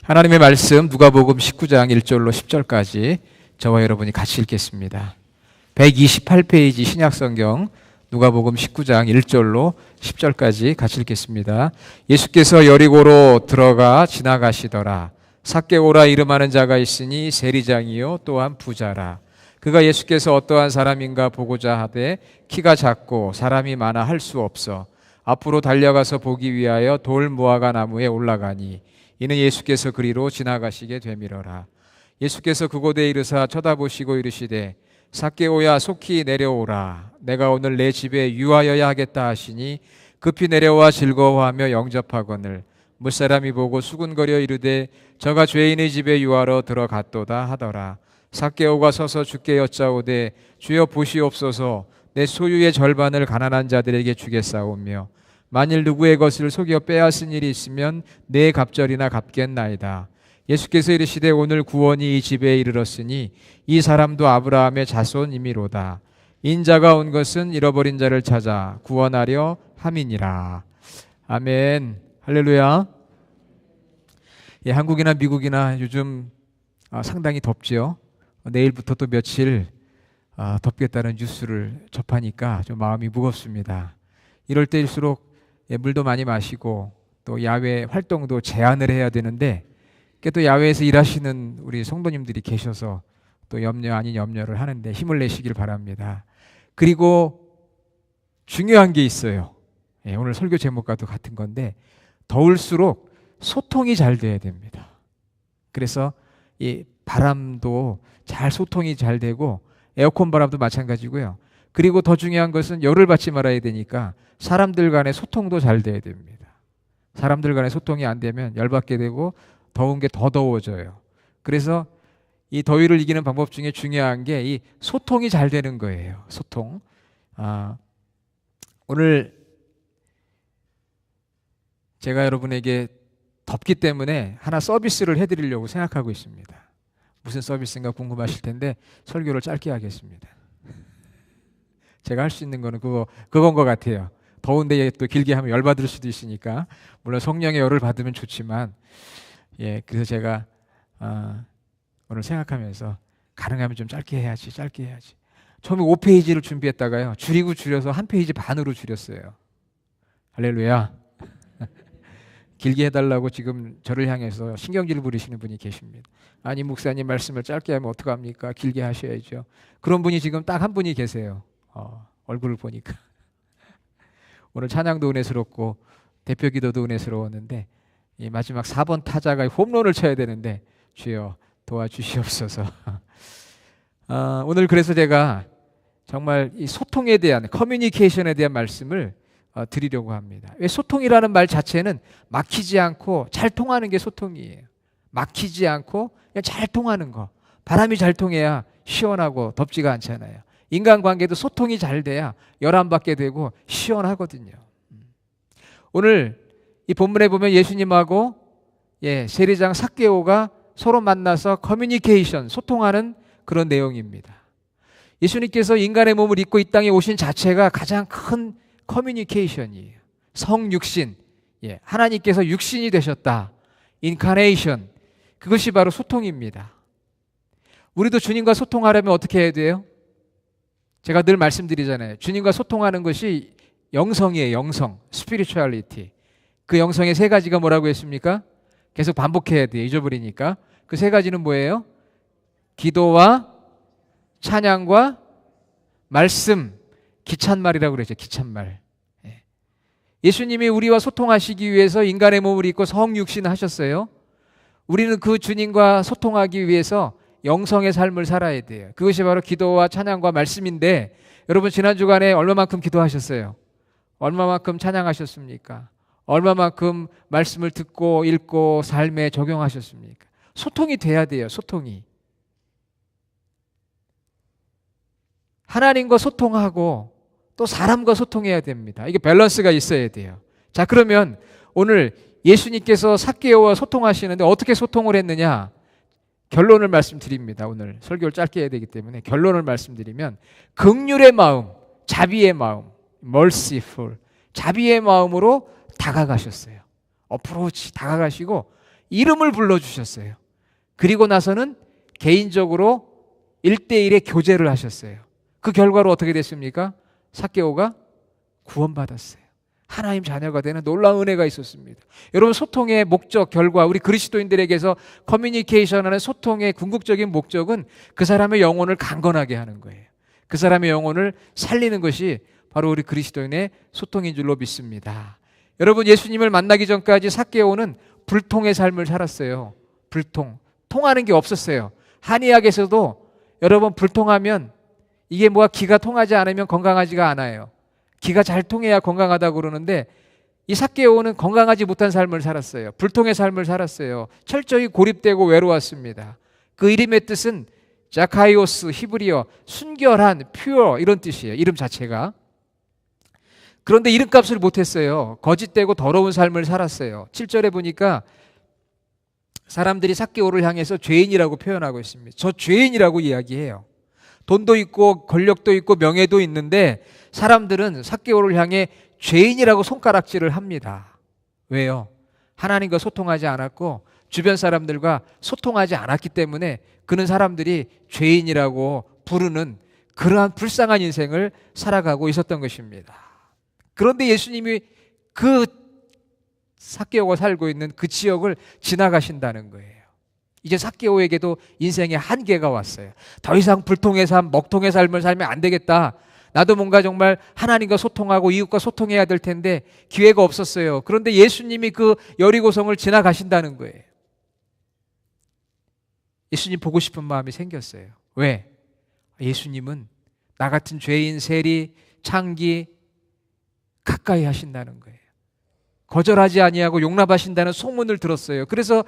하나님의 말씀 누가복음 19장 1절로 10절까지 저와 여러분이 같이 읽겠습니다. 128페이지 신약성경 누가복음 19장 1절로 10절까지 같이 읽겠습니다. 예수께서 여리고로 들어가 지나가시더라. 삭개오라 이름하는 자가 있으니 세리장이요 또한 부자라. 그가 예수께서 어떠한 사람인가 보고자 하되 키가 작고 사람이 많아 할 수 없어 앞으로 달려가서 보기 위하여 돌 무화과 나무에 올라가니 이는 예수께서 그리로 지나가시게 되밀어라. 예수께서 그곳에 이르사 쳐다보시고 이르시되 삭개오야 속히 내려오라. 내가 오늘 내 집에 유하여야 하겠다 하시니 급히 내려와 즐거워하며 영접하거늘 무사람이 보고 수군거려 이르되 저가 죄인의 집에 유하러 들어갔도다 하더라. 삭개오가 서서 주께 여짜오되 주여 보시옵소서 내 소유의 절반을 가난한 자들에게 주겠사오며 만일 누구의 것을 속여 빼앗은 일이 있으면 내 갑절이나 갚겠나이다. 예수께서 이르시되 오늘 구원이 이 집에 이르렀으니 이 사람도 아브라함의 자손이미로다. 인자가 온 것은 잃어버린 자를 찾아 구원하려 함이니라. 아멘. 할렐루야. 예, 한국이나 미국이나 요즘 상당히 덥지요. 내일부터 또 며칠 덥겠다는 뉴스를 접하니까 좀 마음이 무겁습니다. 이럴 때일수록 물도 많이 마시고 또 야외 활동도 제한을 해야 되는데 또 야외에서 일하시는 우리 성도님들이 계셔서 또 염려 아닌 염려를 하는데 힘을 내시길 바랍니다. 그리고 중요한 게 있어요. 오늘 설교 제목과도 같은 건데 더울수록 소통이 잘 돼야 됩니다. 그래서 이 바람도 잘 소통이 잘 되고 에어컨 바람도 마찬가지고요. 그리고 더 중요한 것은 열을 받지 말아야 되니까 사람들 간의 소통도 잘 돼야 됩니다. 사람들 간의 소통이 안 되면 열받게 되고 더운 게 더 더워져요. 그래서 이 더위를 이기는 방법 중에 중요한 게 이 소통이 잘 되는 거예요. 소통. 오늘 제가 여러분에게 덥기 때문에 하나 서비스를 해드리려고 생각하고 있습니다. 무슨 서비스인가 궁금하실 텐데 설교를 짧게 하겠습니다. 제가 할 수 있는 거는 그건 것 같아요. 더운데 또 길게 하면 열받을 수도 있으니까 물론 성령의 열을 받으면 좋지만 그래서 제가 오늘 생각하면서 가능하면 좀 짧게 해야지. 처음에 5페이지를 준비했다가요 줄여서 1페이지 반으로 줄였어요. 할렐루야. 길게 해달라고 지금 저를 향해서 신경질 부리시는 분이 계십니다. 아니 목사님 말씀을 짧게 하면 어떡합니까? 길게 하셔야죠. 그런 분이 지금 딱 한 분이 계세요. 얼굴을 보니까 오늘 찬양도 은혜스럽고 대표 기도도 은혜스러웠는데 이 마지막 4번 타자가 홈런을 쳐야 되는데 주여 도와주시옵소서. 오늘 그래서 제가 정말 이 소통에 대한 커뮤니케이션에 대한 말씀을 드리려고 합니다. 왜 소통이라는 말 자체는 막히지 않고 잘 통하는 게 소통이에요. 막히지 않고 그냥 잘 통하는 거. 바람이 잘 통해야 시원하고 덥지가 않잖아요. 인간관계도 소통이 잘 돼야 열 안 받게 되고 시원하거든요. 오늘 이 본문에 보면 예수님하고 세리장 삭개오가 서로 만나서 커뮤니케이션, 소통하는 그런 내용입니다. 예수님께서 인간의 몸을 입고 이 땅에 오신 자체가 가장 큰 커뮤니케이션이에요. 성육신, 하나님께서 육신이 되셨다. 인카네이션, 그것이 바로 소통입니다. 우리도 주님과 소통하려면 어떻게 해야 돼요? 제가 늘 말씀드리잖아요. 주님과 소통하는 것이 영성이에요. 영성, 스피리추얼리티. 그 영성의 세 가지가 뭐라고 했습니까? 계속 반복해야 돼요. 잊어버리니까. 그 세 가지는 뭐예요? 기도와 찬양과 말씀, 기찬말이라고 그러죠. 기찬말. 예수님이 우리와 소통하시기 위해서 인간의 몸을 입고 성육신 하셨어요. 우리는 그 주님과 소통하기 위해서 영성의 삶을 살아야 돼요. 그것이 바로 기도와 찬양과 말씀인데 여러분 지난 주간에 얼마만큼 기도하셨어요? 얼마만큼 찬양하셨습니까? 얼마만큼 말씀을 듣고 읽고 삶에 적용하셨습니까? 소통이 돼야 돼요. 소통이. 하나님과 소통하고 또 사람과 소통해야 됩니다. 이게 밸런스가 있어야 돼요. 자, 그러면 오늘 예수님께서 삭개오와 소통하시는데 어떻게 소통을 했느냐? 결론을 말씀드립니다. 오늘 설교를 짧게 해야 되기 때문에 결론을 말씀드리면 긍휼의 마음, 자비의 마음, merciful, 자비의 마음으로 다가가셨어요. 어프로치 다가가시고 이름을 불러주셨어요. 그리고 나서는 개인적으로 1대1의 교제를 하셨어요. 그 결과로 어떻게 됐습니까? 삭개오가 구원받았어요. 하나님 자녀가 되는 놀라운 은혜가 있었습니다. 여러분, 소통의 목적, 결과, 우리 그리스도인들에게서 커뮤니케이션하는 소통의 궁극적인 목적은 그 사람의 영혼을 강건하게 하는 거예요. 그 사람의 영혼을 살리는 것이 바로 우리 그리스도인의 소통인 줄로 믿습니다. 여러분, 예수님을 만나기 전까지 삭개오는 불통의 삶을 살았어요. 불통. 통하는 게 없었어요. 한의학에서도 여러분, 불통하면 이게 뭐가 기가 통하지 않으면 건강하지가 않아요. 기가 잘 통해야 건강하다고 그러는데 이 삭개오는 건강하지 못한 삶을 살았어요. 불통의 삶을 살았어요. 철저히 고립되고 외로웠습니다. 그 이름의 뜻은 자카이오스, 히브리어, 순결한, 퓨어 이런 뜻이에요. 이름 자체가. 그런데 이름값을 못했어요. 거짓되고 더러운 삶을 살았어요. 7절에 보니까 사람들이 삭개오를 향해서 죄인이라고 표현하고 있습니다. 저 죄인이라고 이야기해요. 돈도 있고 권력도 있고 명예도 있는데 사람들은 삭개오를 향해 죄인이라고 손가락질을 합니다. 왜요? 하나님과 소통하지 않았고 주변 사람들과 소통하지 않았기 때문에 그는 사람들이 죄인이라고 부르는 그러한 불쌍한 인생을 살아가고 있었던 것입니다. 그런데 예수님이 그 삭개오가 살고 있는 그 지역을 지나가신다는 거예요. 이제 삭개오에게도 인생의 한계가 왔어요. 더 이상 불통의 삶, 먹통의 삶을 살면 안 되겠다. 나도 뭔가 정말 하나님과 소통하고 이웃과 소통해야 될 텐데 기회가 없었어요. 그런데 예수님이 그 여리고성을 지나가신다는 거예요. 예수님 보고 싶은 마음이 생겼어요. 왜? 예수님은 나 같은 죄인, 세리, 창기 가까이 하신다는 거예요. 거절하지 아니하고 용납하신다는 소문을 들었어요. 그래서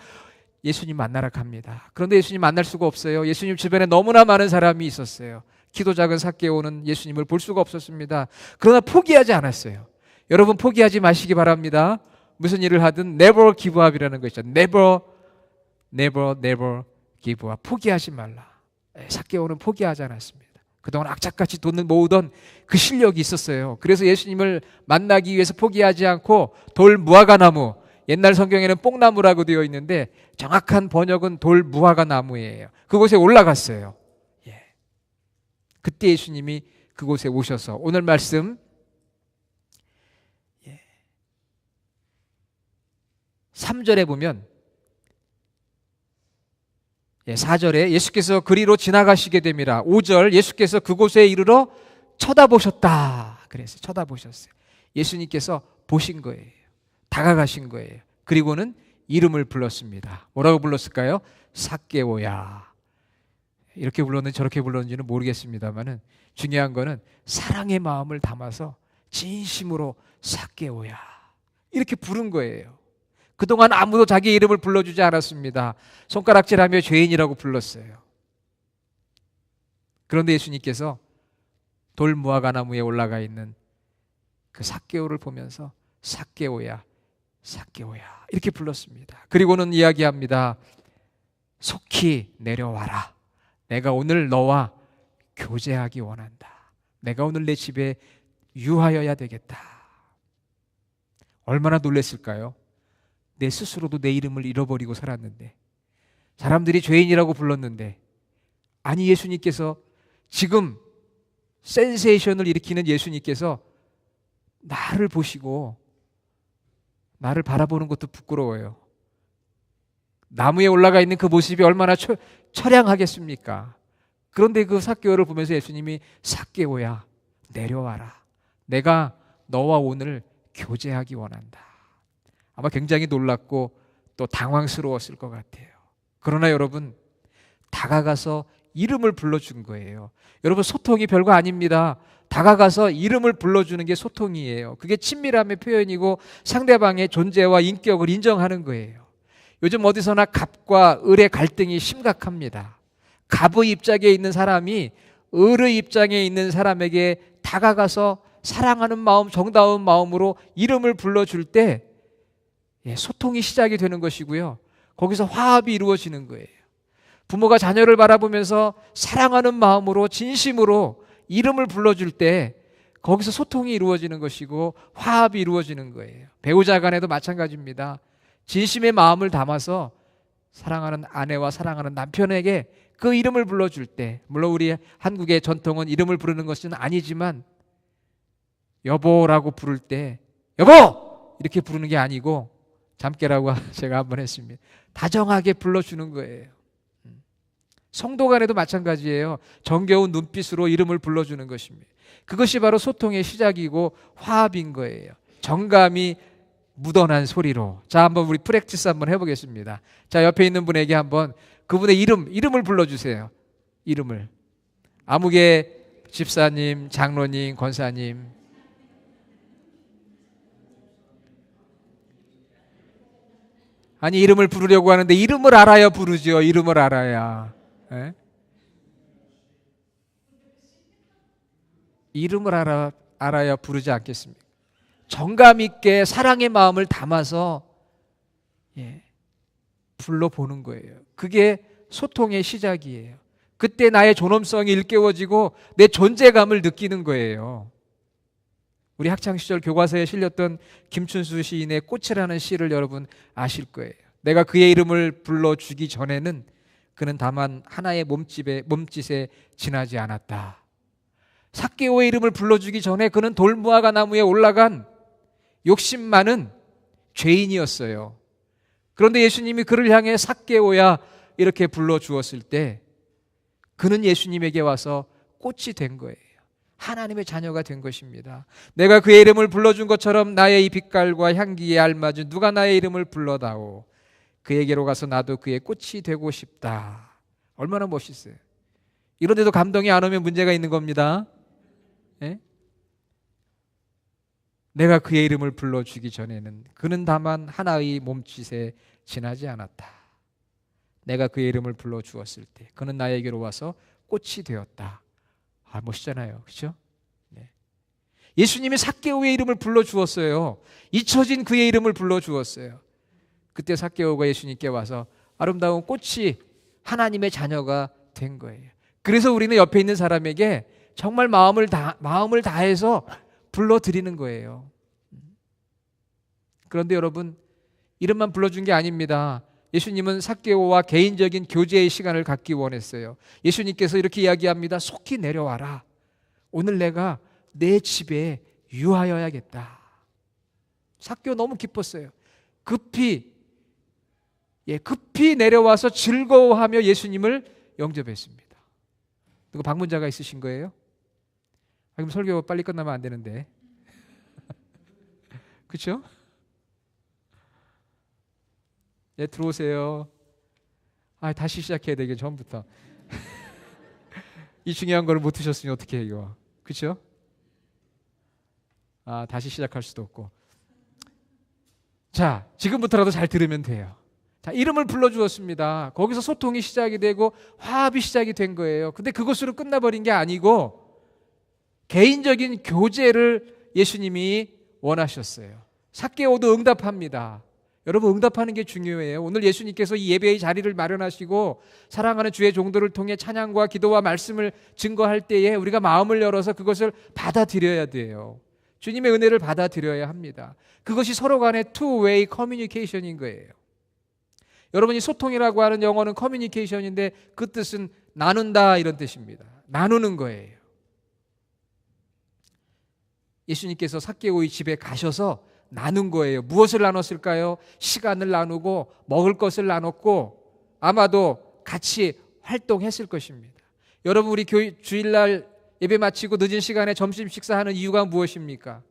예수님 만나러 갑니다. 그런데 예수님 만날 수가 없어요. 예수님 주변에 너무나 많은 사람이 있었어요. 키도 작은 삭개오는 예수님을 볼 수가 없었습니다. 그러나 포기하지 않았어요. 여러분, 포기하지 마시기 바랍니다. 무슨 일을 하든 never give up이라는 거 있죠. never give up. 포기하지 말라. 삭개오는 포기하지 않았습니다. 그동안 악착같이 돈을 모으던 그 실력이 있었어요. 그래서 예수님을 만나기 위해서 포기하지 않고 돌 무화과 나무, 옛날 성경에는 뽕나무라고 되어 있는데 정확한 번역은 돌 무화과 나무예요. 그곳에 올라갔어요. 그때 예수님이 그곳에 오셔서 오늘 말씀 3절에 보면 4절에 예수께서 그리로 지나가시게 됩니다. 5절 예수께서 그곳에 이르러 쳐다보셨다. 그래서 쳐다보셨어요. 예수님께서 보신 거예요. 다가가신 거예요. 그리고는 이름을 불렀습니다. 뭐라고 불렀을까요? 삭개오야. 이렇게 불렀는지 저렇게 불렀는지는 모르겠습니다만은 중요한 거는 사랑의 마음을 담아서 진심으로 삭개오야 이렇게 부른 거예요. 그동안 아무도 자기 이름을 불러주지 않았습니다. 손가락질하며 죄인이라고 불렀어요. 그런데 예수님께서 돌 무화과 나무에 올라가 있는 그 삭개오를 보면서 삭개오야, 삭개오야 이렇게 불렀습니다. 그리고는 이야기합니다. 속히 내려와라. 내가 오늘 너와 교제하기 원한다. 내가 오늘 내 집에 유하여야 되겠다. 얼마나 놀랐을까요? 내 스스로도 내 이름을 잃어버리고 살았는데, 사람들이 죄인이라고 불렀는데, 아니 예수님께서 지금 센세이션을 일으키는 예수님께서 나를 보시고 나를 바라보는 것도 부끄러워요. 나무에 올라가 있는 그 모습이 얼마나 처량하겠습니까? 그런데 그 삭개오를 보면서 예수님이 삭개오야 내려와라. 내가 너와 오늘 교제하기 원한다. 아마 굉장히 놀랍고 또 당황스러웠을 것 같아요. 그러나 여러분, 다가가서 이름을 불러준 거예요. 여러분, 소통이 별거 아닙니다. 다가가서 이름을 불러주는 게 소통이에요. 그게 친밀함의 표현이고 상대방의 존재와 인격을 인정하는 거예요. 요즘 어디서나 갑과 을의 갈등이 심각합니다. 갑의 입장에 있는 사람이 을의 입장에 있는 사람에게 다가가서 사랑하는 마음, 정다운 마음으로 이름을 불러줄 때 소통이 시작이 되는 것이고요. 거기서 화합이 이루어지는 거예요. 부모가 자녀를 바라보면서 사랑하는 마음으로 진심으로 이름을 불러줄 때 거기서 소통이 이루어지는 것이고 화합이 이루어지는 거예요. 배우자 간에도 마찬가지입니다. 진심의 마음을 담아서 사랑하는 아내와 사랑하는 남편에게 그 이름을 불러줄 때, 물론 우리 한국의 전통은 이름을 부르는 것은 아니지만 여보라고 부를 때 여보! 이렇게 부르는 게 아니고 잠깨라고 제가 한번 했습니다. 다정하게 불러주는 거예요. 성도 간에도 마찬가지예요. 정겨운 눈빛으로 이름을 불러주는 것입니다. 그것이 바로 소통의 시작이고 화합인 거예요. 정감이 묻어난 소리로. 자, 한번 우리 프랙티스 한번 해보겠습니다. 자, 옆에 있는 분에게 한번 그분의 이름을 불러주세요. 이름을. 아무개 집사님, 장로님, 권사님. 아니, 이름을 부르려고 하는데 이름을 알아야 부르죠. 이름을 알아야. 예? 이름을 알아야 부르지 않겠습니까? 정감 있게 사랑의 마음을 담아서 불러보는 거예요. 그게 소통의 시작이에요. 그때 나의 존엄성이 일깨워지고 내 존재감을 느끼는 거예요. 우리 학창시절 교과서에 실렸던 김춘수 시인의 꽃이라는 시를 여러분 아실 거예요. 내가 그의 이름을 불러주기 전에는 그는 다만 하나의 몸짓에 지나지 않았다. 삭개오의 이름을 불러주기 전에 그는 돌무화과 나무에 올라간 욕심 많은 죄인이었어요. 그런데 예수님이 그를 향해 삭개오야 이렇게 불러주었을 때 그는 예수님에게 와서 꽃이 된 거예요. 하나님의 자녀가 된 것입니다. 내가 그의 이름을 불러준 것처럼 나의 이 빛깔과 향기에 알맞은 누가 나의 이름을 불러다오. 그에게로 가서 나도 그의 꽃이 되고 싶다. 얼마나 멋있어요. 이런데도 감동이 안 오면 문제가 있는 겁니다. 예? 내가 그의 이름을 불러주기 전에는 그는 다만 하나의 몸짓에 지나지 않았다. 내가 그의 이름을 불러주었을 때 그는 나에게로 와서 꽃이 되었다. 아, 멋있잖아요. 그렇죠? 네. 예수님이 삭개오의 이름을 불러주었어요. 잊혀진 그의 이름을 불러주었어요. 그때 삭개오가 예수님께 와서 아름다운 꽃이 하나님의 자녀가 된 거예요. 그래서 우리는 옆에 있는 사람에게 정말 마음을 다해서 불러드리는 거예요. 그런데 여러분, 이름만 불러준 게 아닙니다. 예수님은 삭개오와 개인적인 교제의 시간을 갖기 원했어요. 예수님께서 이렇게 이야기합니다. 속히 내려와라. 오늘 내가 내 집에 유하여야겠다. 삭개오 너무 기뻤어요. 급히 내려와서 즐거워하며 예수님을 영접했습니다. 누구 방문자가 있으신 거예요? 그럼 설교 빨리 끝나면 안 되는데. 그렇죠? 예, 들어오세요. 아, 다시 시작해야 되게 처음부터. 이 중요한 걸 못 드셨으니 어떻게 해요? 그렇죠? 아, 다시 시작할 수도 없고. 자, 지금부터라도 잘 들으면 돼요. 자, 이름을 불러주었습니다. 거기서 소통이 시작이 되고 화합이 시작이 된 거예요. 근데 그것으로 끝나버린 게 아니고 개인적인 교제를 예수님이 원하셨어요. 삭개오도 응답합니다. 여러분, 응답하는 게 중요해요. 오늘 예수님께서 이 예배의 자리를 마련하시고 사랑하는 주의 종들을 통해 찬양과 기도와 말씀을 증거할 때에 우리가 마음을 열어서 그것을 받아들여야 돼요. 주님의 은혜를 받아들여야 합니다. 그것이 서로 간의 two-way communication인 거예요. 여러분이 소통이라고 하는 영어는 커뮤니케이션인데 그 뜻은 나눈다 이런 뜻입니다. 나누는 거예요. 예수님께서 삭개오의 집에 가셔서 나눈 거예요. 무엇을 나눴을까요? 시간을 나누고 먹을 것을 나눴고 아마도 같이 활동했을 것입니다. 여러분, 우리 주일날 예배 마치고 늦은 시간에 점심 식사하는 이유가 무엇입니까?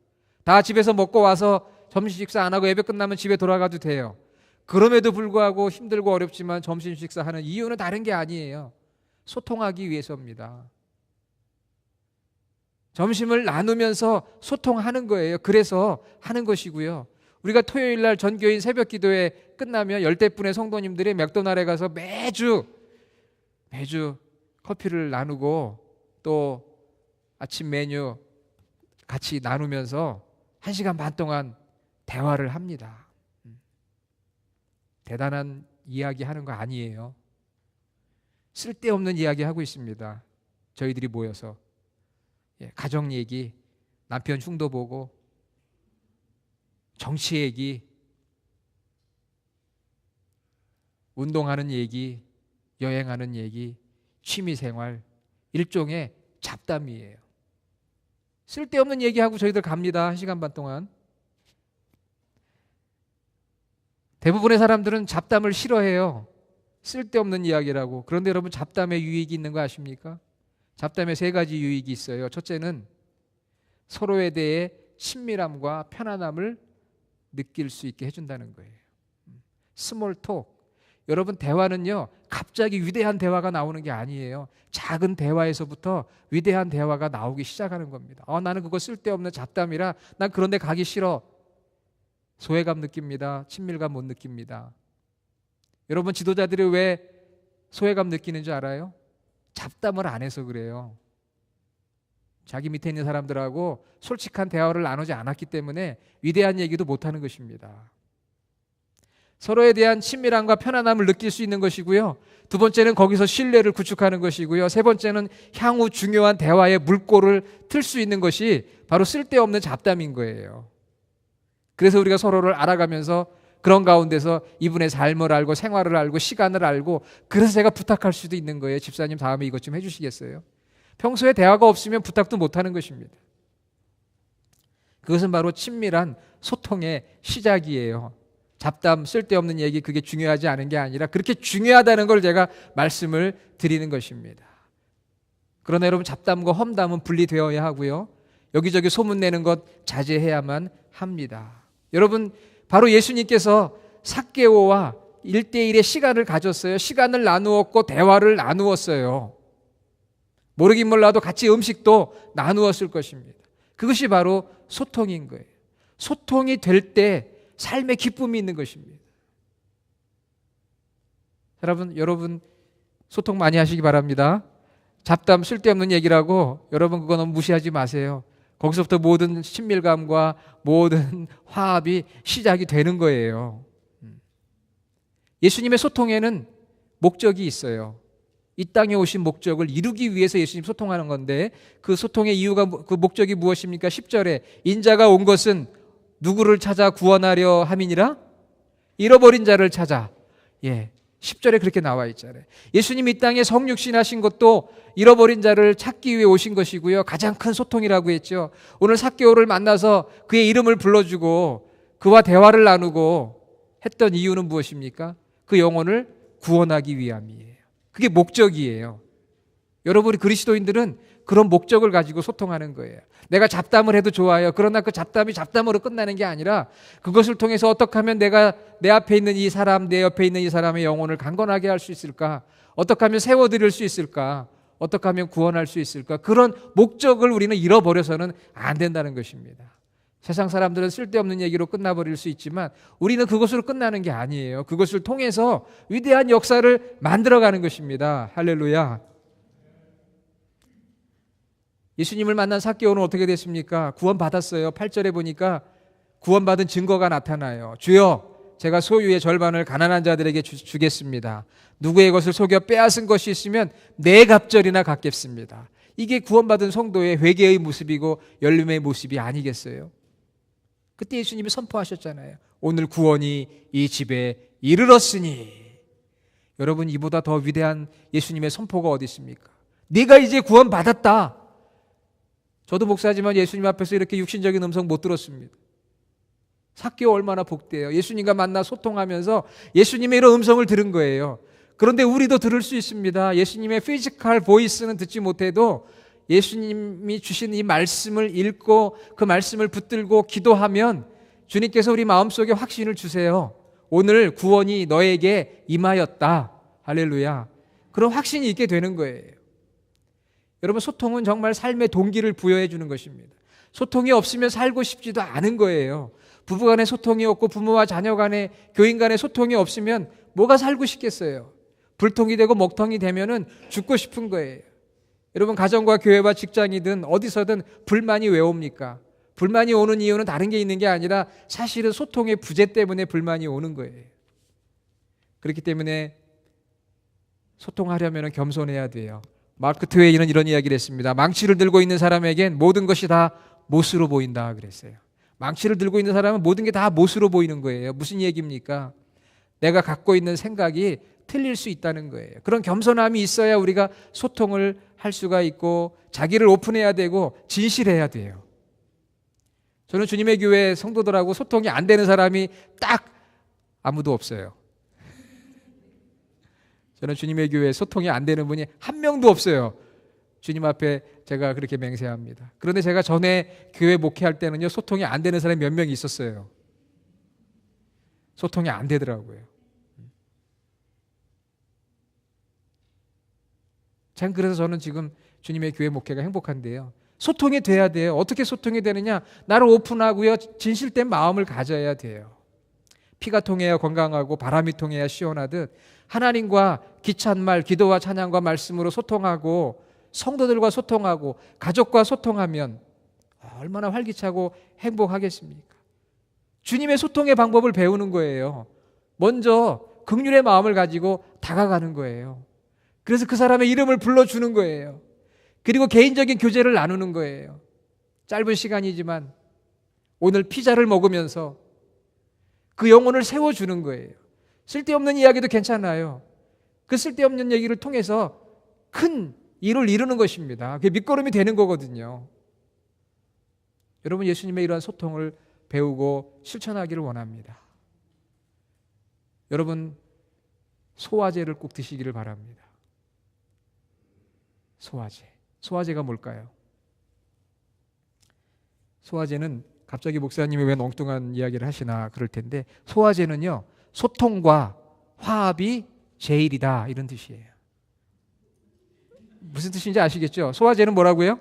다 집에서 먹고 와서 점심 식사 안 하고 예배 끝나면 집에 돌아가도 돼요. 그럼에도 불구하고 힘들고 어렵지만 점심 식사하는 이유는 다른 게 아니에요. 소통하기 위해서입니다. 점심을 나누면서 소통하는 거예요. 그래서 하는 것이고요. 우리가 토요일 날 전교인 새벽 기도회 끝나면 열대분의 성도님들이 맥도날드에 가서 매주 커피를 나누고 또 아침 메뉴 같이 나누면서 1시간 반 동안 대화를 합니다. 대단한 이야기 하는 거 아니에요. 쓸데없는 이야기 하고 있습니다. 저희들이 모여서 가정 얘기, 남편 흉도 보고 정치 얘기, 운동하는 얘기, 여행하는 얘기, 취미생활, 일종의 잡담이에요. 쓸데없는 얘기하고 저희들 갑니다. 1시간 반 동안. 대부분의 사람들은 잡담을 싫어해요. 쓸데없는 이야기라고. 그런데 여러분, 잡담에 유익이 있는 거 아십니까? 잡담에 3가지 유익이 있어요. 첫째는 서로에 대해 친밀함과 편안함을 느낄 수 있게 해준다는 거예요. 스몰 톡. 여러분, 대화는요, 갑자기 위대한 대화가 나오는 게 아니에요. 작은 대화에서부터 위대한 대화가 나오기 시작하는 겁니다. 나는 그거 쓸데없는 잡담이라 난 그런 데 가기 싫어. 소외감 느낍니다. 친밀감 못 느낍니다. 여러분, 지도자들이 왜 소외감 느끼는 줄 알아요? 잡담을 안 해서 그래요. 자기 밑에 있는 사람들하고 솔직한 대화를 나누지 않았기 때문에 위대한 얘기도 못하는 것입니다. 서로에 대한 친밀함과 편안함을 느낄 수 있는 것이고요. 2번째는 거기서 신뢰를 구축하는 것이고요. 3번째는 향후 중요한 대화의 물꼬를 틀 수 있는 것이 바로 쓸데없는 잡담인 거예요. 그래서 우리가 서로를 알아가면서 그런 가운데서 이분의 삶을 알고 생활을 알고 시간을 알고, 그래서 제가 부탁할 수도 있는 거예요. 집사님, 다음에 이것 좀 해주시겠어요? 평소에 대화가 없으면 부탁도 못하는 것입니다. 그것은 바로 친밀한 소통의 시작이에요. 잡담, 쓸데없는 얘기, 그게 중요하지 않은 게 아니라 그렇게 중요하다는 걸 제가 말씀을 드리는 것입니다. 그러나 여러분, 잡담과 험담은 분리되어야 하고요. 여기저기 소문내는 것 자제해야만 합니다. 여러분, 바로 예수님께서 삭개오와 1대1의 시간을 가졌어요. 시간을 나누었고 대화를 나누었어요. 모르긴 몰라도 같이 음식도 나누었을 것입니다. 그것이 바로 소통인 거예요. 소통이 될 때 삶의 기쁨이 있는 것입니다. 여러분 소통 많이 하시기 바랍니다. 잡담, 쓸데없는 얘기라고 여러분 그거 너무 무시하지 마세요. 거기서부터 모든 친밀감과 모든 화합이 시작이 되는 거예요. 예수님의 소통에는 목적이 있어요. 이 땅에 오신 목적을 이루기 위해서 예수님 소통하는 건데, 그 소통의 이유가, 그 목적이 무엇입니까? 10절에 인자가 온 것은 누구를 찾아 구원하려 함이니라? 잃어버린 자를 찾아. 10절에 그렇게 나와 있잖아요. 예수님이 이 땅에 성육신하신 것도 잃어버린 자를 찾기 위해 오신 것이고요. 가장 큰 소통이라고 했죠. 오늘 삭개오를 만나서 그의 이름을 불러주고 그와 대화를 나누고 했던 이유는 무엇입니까? 그 영혼을 구원하기 위함이에요. 그게 목적이에요. 여러분, 그리스도인들은 그런 목적을 가지고 소통하는 거예요. 내가 잡담을 해도 좋아요. 그러나 그 잡담이 잡담으로 끝나는 게 아니라 그것을 통해서 어떻게 하면 내가 내 앞에 있는 이 사람, 내 옆에 있는 이 사람의 영혼을 강건하게 할 수 있을까? 어떻게 하면 세워드릴 수 있을까? 어떻게 하면 구원할 수 있을까? 그런 목적을 우리는 잃어버려서는 안 된다는 것입니다. 세상 사람들은 쓸데없는 얘기로 끝나버릴 수 있지만 우리는 그것으로 끝나는 게 아니에요. 그것을 통해서 위대한 역사를 만들어가는 것입니다. 할렐루야. 예수님을 만난 삭개오는 어떻게 됐습니까? 구원받았어요. 8절에 보니까 구원받은 증거가 나타나요. 주여, 제가 소유의 절반을 가난한 자들에게 주겠습니다. 누구의 것을 속여 빼앗은 것이 있으면 네 갑절이나 갚겠습니다. 이게 구원받은 성도의 회개의 모습이고 열림의 모습이 아니겠어요? 그때 예수님이 선포하셨잖아요. 오늘 구원이 이 집에 이르렀으니. 여러분, 이보다 더 위대한 예수님의 선포가 어디 있습니까? 네가 이제 구원받았다. 저도 목사지만 예수님 앞에서 이렇게 육신적인 음성 못 들었습니다. 삭개오 얼마나 복돼요. 예수님과 만나 소통하면서 예수님의 이런 음성을 들은 거예요. 그런데 우리도 들을 수 있습니다. 예수님의 피지컬 보이스는 듣지 못해도 예수님이 주신 이 말씀을 읽고 그 말씀을 붙들고 기도하면 주님께서 우리 마음속에 확신을 주세요. 오늘 구원이 너에게 임하였다. 할렐루야. 그런 확신이 있게 되는 거예요. 여러분, 소통은 정말 삶의 동기를 부여해 주는 것입니다. 소통이 없으면 살고 싶지도 않은 거예요. 부부간의 소통이 없고 부모와 자녀 간의, 교인 간의 소통이 없으면 뭐가 살고 싶겠어요? 불통이 되고 먹통이 되면은 죽고 싶은 거예요. 여러분, 가정과 교회와 직장이든 어디서든 불만이 왜 옵니까? 불만이 오는 이유는 다른 게 있는 게 아니라 사실은 소통의 부재 때문에 불만이 오는 거예요. 그렇기 때문에 소통하려면 겸손해야 돼요. 마크 트웨이는 이런 이야기를 했습니다. 망치를 들고 있는 사람에겐 모든 것이 다 못으로 보인다 그랬어요. 망치를 들고 있는 사람은 모든 게 다 못으로 보이는 거예요. 무슨 얘기입니까? 내가 갖고 있는 생각이 틀릴 수 있다는 거예요. 그런 겸손함이 있어야 우리가 소통을 할 수가 있고 자기를 오픈해야 되고 진실해야 돼요. 저는 주님의 교회 성도들하고 소통이 안 되는 사람이 딱 아무도 없어요. 저는 주님의 교회 소통이 안 되는 분이 한 명도 없어요. 주님 앞에 제가 그렇게 맹세합니다. 그런데 제가 전에 교회 목회할 때는요, 소통이 안 되는 사람이 몇 명이 있었어요. 소통이 안 되더라고요. 참 그래서 저는 지금 주님의 교회 목회가 행복한데요. 소통이 돼야 돼요. 어떻게 소통이 되느냐? 나를 오픈하고요, 진실된 마음을 가져야 돼요. 피가 통해야 건강하고 바람이 통해야 시원하듯 하나님과 기찬 말, 기도와 찬양과 말씀으로 소통하고 성도들과 소통하고 가족과 소통하면 얼마나 활기차고 행복하겠습니까? 주님의 소통의 방법을 배우는 거예요. 먼저 긍휼의 마음을 가지고 다가가는 거예요. 그래서 그 사람의 이름을 불러주는 거예요. 그리고 개인적인 교제를 나누는 거예요. 짧은 시간이지만 오늘 피자를 먹으면서 그 영혼을 세워주는 거예요. 쓸데없는 이야기도 괜찮아요. 그 쓸데없는 얘기를 통해서 큰 일을 이루는 것입니다. 그게 밑거름이 되는 거거든요. 여러분, 예수님의 이러한 소통을 배우고 실천하기를 원합니다. 여러분, 소화제를 꼭 드시기를 바랍니다. 소화제가 뭘까요? 소화제는 갑자기 목사님이 왜 엉뚱한 이야기를 하시나 그럴 텐데, 소화제는요, 소통과 화합이 제일이다, 이런 뜻이에요. 무슨 뜻인지 아시겠죠? 소화제는 뭐라고요?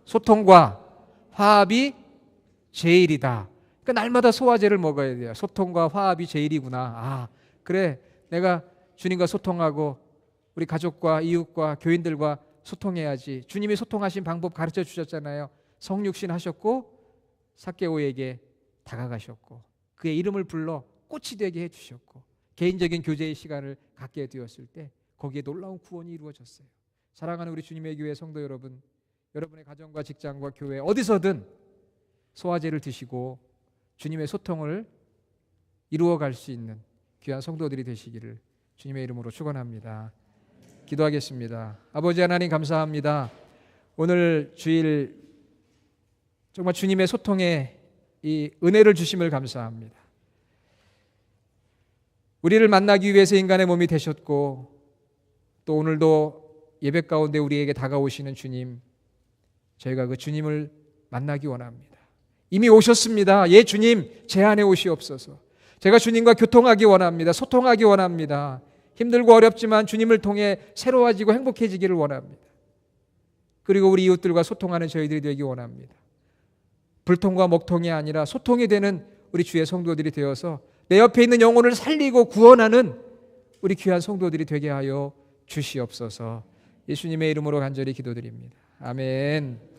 소통과 화합이 제일이다. 그러니까 날마다 소화제를 먹어야 돼요. 소통과 화합이 제일이구나. 아, 그래, 내가 주님과 소통하고 우리 가족과 이웃과 교인들과 소통해야지. 주님이 소통하신 방법 가르쳐 주셨잖아요. 성육신 하셨고 삭개오에게 다가가셨고 그의 이름을 불러 꽃이 되게 해주셨고 개인적인 교제의 시간을 갖게 되었을 때 거기에 놀라운 구원이 이루어졌어요. 사랑하는 우리 주님의 교회 성도 여러분, 여러분의 가정과 직장과 교회 어디서든 소화제를 드시고 주님의 소통을 이루어갈 수 있는 귀한 성도들이 되시기를 주님의 이름으로 축원합니다. 기도하겠습니다. 아버지 하나님, 감사합니다. 오늘 주일 정말 주님의 소통에 이 은혜를 주심을 감사합니다. 우리를 만나기 위해서 인간의 몸이 되셨고 또 오늘도 예배 가운데 우리에게 다가오시는 주님, 저희가 그 주님을 만나기 원합니다. 이미 오셨습니다. 예, 주님, 제 안에 오시옵소서. 제가 주님과 교통하기 원합니다. 소통하기 원합니다. 힘들고 어렵지만 주님을 통해 새로워지고 행복해지기를 원합니다. 그리고 우리 이웃들과 소통하는 저희들이 되기 원합니다. 불통과 먹통이 아니라 소통이 되는 우리 주의 성도들이 되어서 내 옆에 있는 영혼을 살리고 구원하는 우리 귀한 성도들이 되게 하여 주시옵소서. 예수님의 이름으로 간절히 기도드립니다. 아멘.